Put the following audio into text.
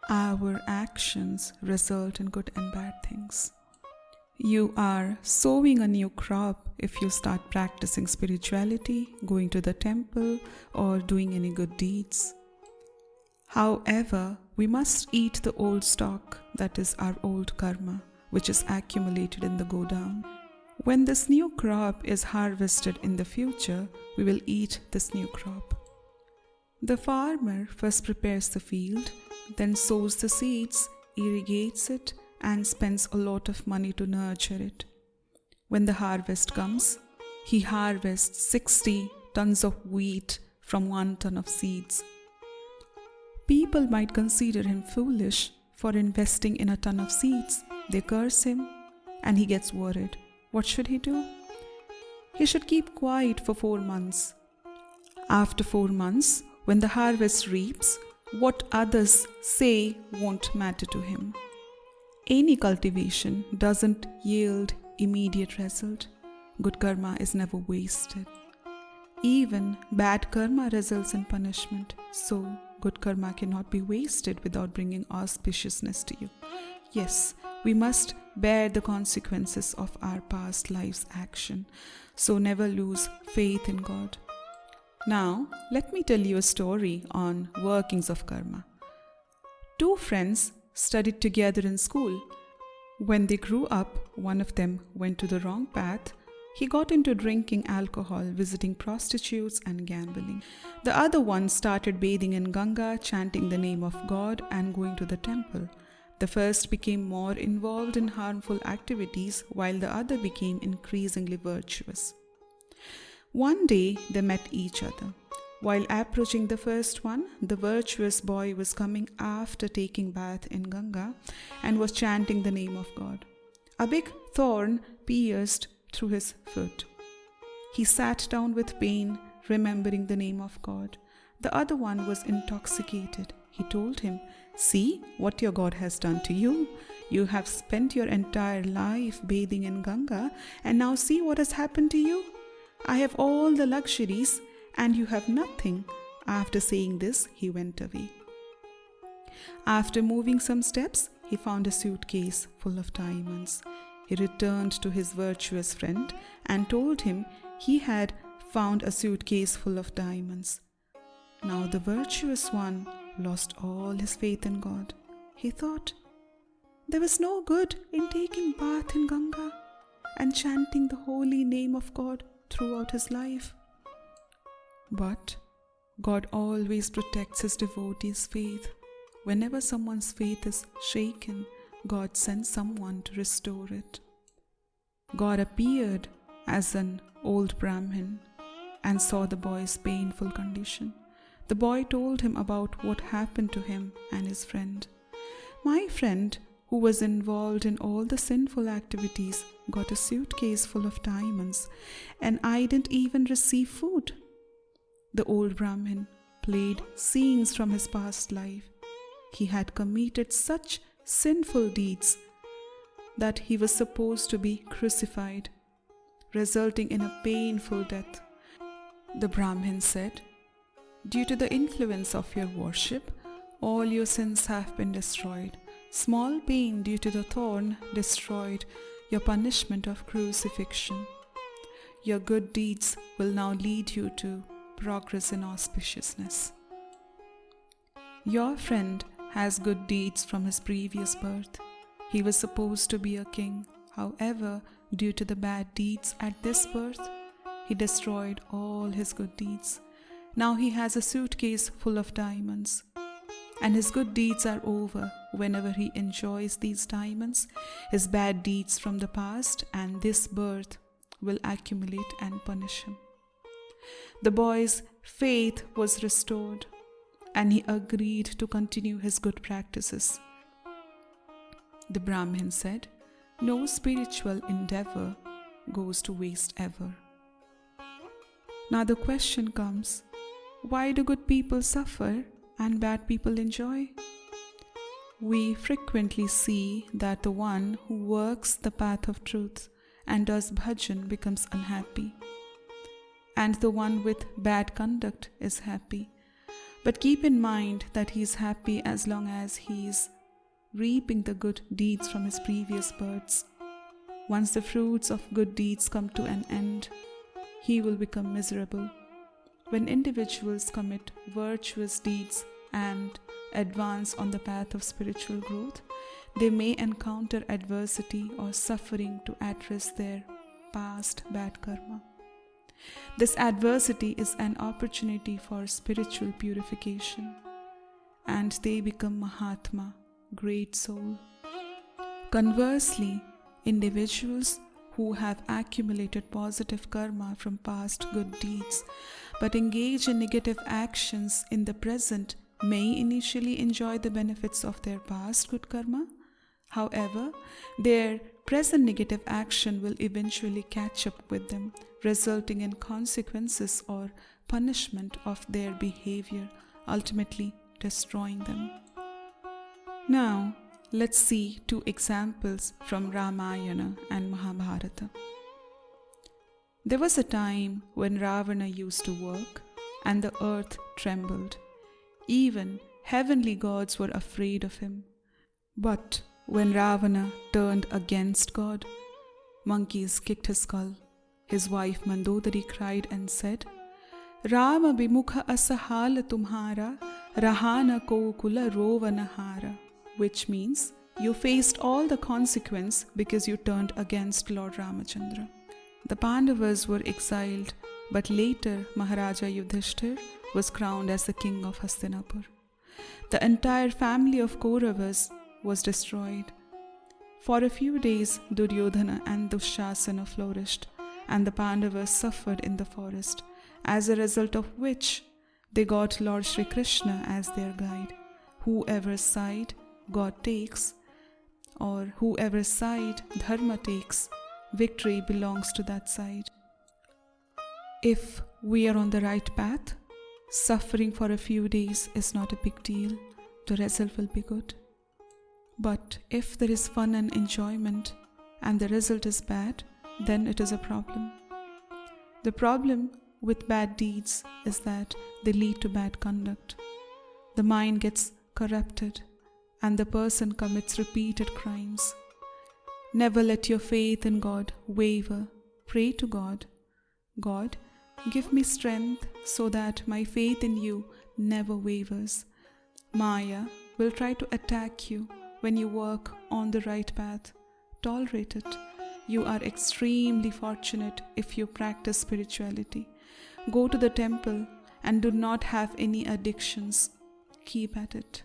Our actions result in good and bad things. You are sowing a new crop if you start practicing spirituality, going to the temple, or doing any good deeds. However, we must eat the old stock, that is our old karma, which is accumulated in the Godown. When this new crop is harvested in the future, we will eat this new crop. The farmer first prepares the field, then sows the seeds, irrigates it, and spends a lot of money to nurture it. When the harvest comes, he harvests 60 tons of wheat from 1 ton of seeds. People might consider him foolish for investing in a ton of seeds. They curse him, and he gets worried. What should he do? He should keep quiet for 4 months. After 4 months, when the harvest reaps, what others say won't matter to him. Any cultivation doesn't yield immediate result. Good karma is never wasted. Even bad karma results in punishment, so good karma cannot be wasted without bringing auspiciousness to you. Yes, we must bear the consequences of our past life's action, so never lose faith in God. Now, let me tell you a story on workings of karma. 2 friends studied together in school. When they grew up, one of them went to the wrong path. He got into drinking alcohol, visiting prostitutes, and gambling. The other one started bathing in Ganga, chanting the name of God, and going to the temple. The first became more involved in harmful activities, while the other became increasingly virtuous. One day, they met each other. While approaching the first one, the virtuous boy was coming after taking bath in Ganga and was chanting the name of God. A big thorn pierced through his foot. He sat down with pain, remembering the name of God. The other one was intoxicated. He told him, "See what your God has done to you. You have spent your entire life bathing in Ganga, and now see what has happened to you. I have all the luxuries, and you have nothing." After saying this, he went away. After moving some steps, he found a suitcase full of diamonds. He returned to his virtuous friend and told him he had found a suitcase full of diamonds. Now the virtuous one lost all his faith in God. He thought, there was no good in taking bath in Ganga and chanting the holy name of God throughout his life. But God always protects his devotees' faith. Whenever someone's faith is shaken, God sends someone to restore it. God appeared as an old Brahmin and saw the boy's painful condition. The boy told him about what happened to him and his friend. My friend, who was involved in all the sinful activities, got a suitcase full of diamonds, and I didn't even receive food. The old Brahmin played scenes from his past life. He had committed such sinful deeds that he was supposed to be crucified, resulting in a painful death. The Brahmin said, "Due to the influence of your worship, all your sins have been destroyed. Small pain due to the thorn destroyed your punishment of crucifixion. Your good deeds will now lead you to progress in auspiciousness. Your friend has good deeds from his previous birth. He was supposed to be a king. However, due to the bad deeds at this birth, he destroyed all his good deeds. Now he has a suitcase full of diamonds, and his good deeds are over. Whenever he enjoys these diamonds, his bad deeds from the past and this birth will accumulate and punish him." The boy's faith was restored, and he agreed to continue his good practices. The Brahmin said, "No spiritual endeavor goes to waste ever." Now the question comes, why do good people suffer and bad people enjoy? We frequently see that the one who works the path of truth and does bhajan becomes unhappy, and the one with bad conduct is happy. But keep in mind that he is happy as long as he is reaping the good deeds from his previous births. Once the fruits of good deeds come to an end, he will become miserable. When individuals commit virtuous deeds and advance on the path of spiritual growth, they may encounter adversity or suffering to address their past bad karma. This adversity is an opportunity for spiritual purification, and they become Mahatma, great soul. Conversely, individuals who have accumulated positive karma from past good deeds but engage in negative actions in the present may initially enjoy the benefits of their past good karma. However, their present negative action will eventually catch up with them, resulting in consequences or punishment of their behavior, ultimately destroying them. Now, let's see two examples from Ramayana and Mahabharata. There was a time when Ravana used to work and the earth trembled. Even heavenly gods were afraid of him. But when Ravana turned against God, monkeys kicked his skull. His wife Mandodari cried and said, Rama bimukha asahal tumhara, rahana ko kula rovanahara, which means, you faced all the consequence because you turned against Lord Ramachandra. The Pandavas were exiled, but later Maharaja Yudhishthir was crowned as the king of Hastinapur. The entire family of Kauravas was destroyed. For a few days, Duryodhana and Dushasana flourished, and the Pandavas suffered in the forest, as a result of which they got Lord Shri Krishna as their guide. Whoever's side God takes, or whoever's side Dharma takes, victory belongs to that side. If we are on the right path, suffering for a few days is not a big deal. The result will be good. But if there is fun and enjoyment and the result is bad, then it is a problem. The problem with bad deeds is that they lead to bad conduct. The mind gets corrupted and the person commits repeated crimes. Never let your faith in God waver. Pray to God, God, give me strength so that my faith in you never wavers. Maya will try to attack you when you work on the right path. Tolerate it. You are extremely fortunate if you practice spirituality. Go to the temple and do not have any addictions. Keep at it.